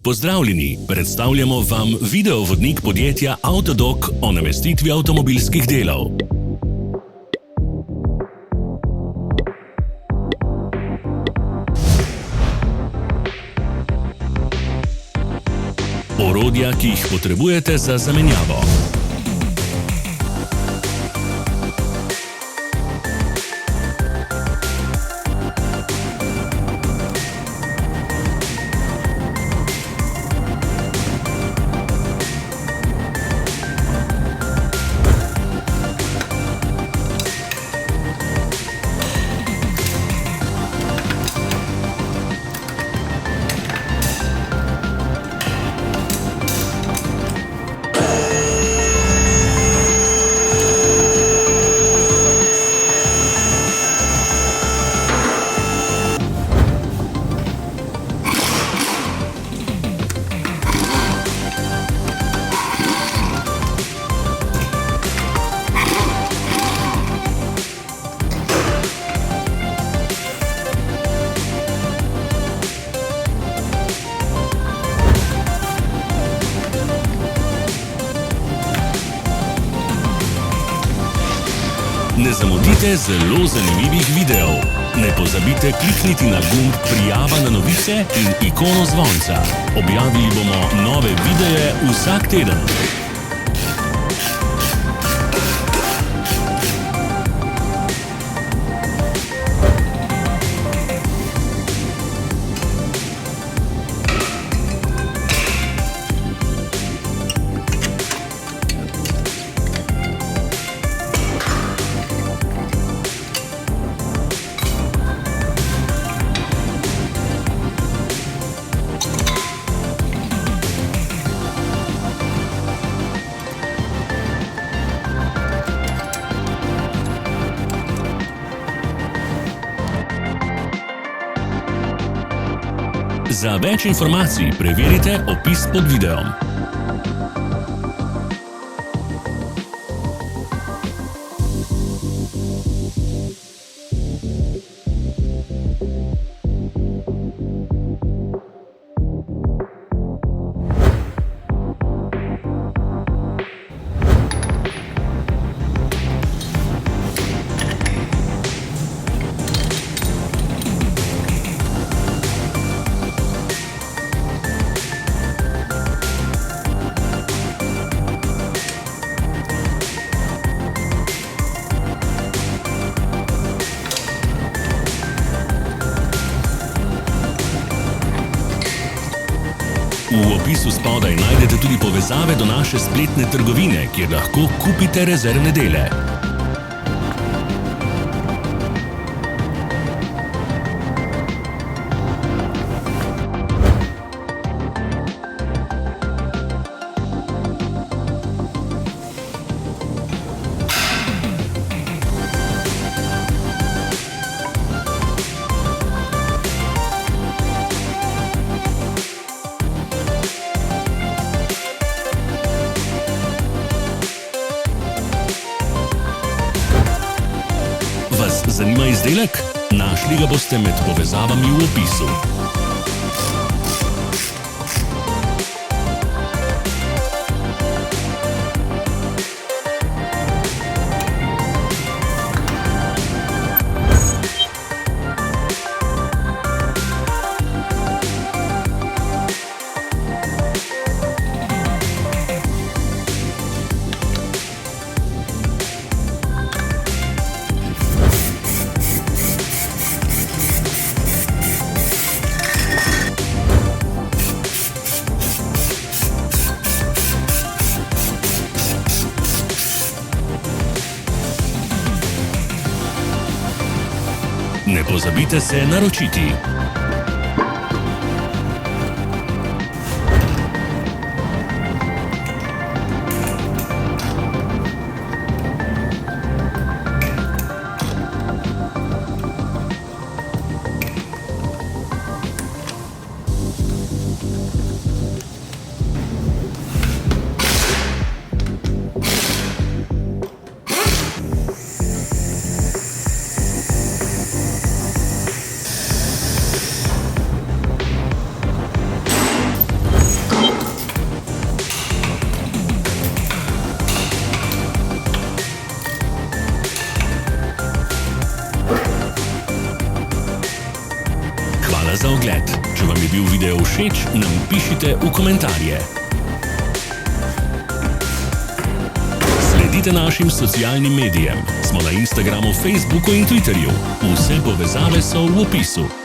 Pozdravljeni, predstavljamo vam videovodnik podjetja Avtodok o namestitvi avtomobilskih delov. Orodja, ki jih potrebujete za zamenjavo. Ne zamudite zelo zanimivih videov. Ne pozabite klikniti na gumb prijava na novice in ikono zvonca. Objavili bomo nove videe vsak teden. Za več informacij preverite opis pod videom. V opisu spodaj najdete tudi povezave do naše spletne trgovine, kjer lahko kupite rezervne dele. Vas zanima izdelek? Našli ga boste med povezavami v opisu. Ne pozabite se naročiti. ogled. Če vam je bil video všeč, nam pišite v komentarje. Sledite našim socialnim medijem. Smo na Instagramu, Facebooku in Twitterju. Vse povezave so v opisu.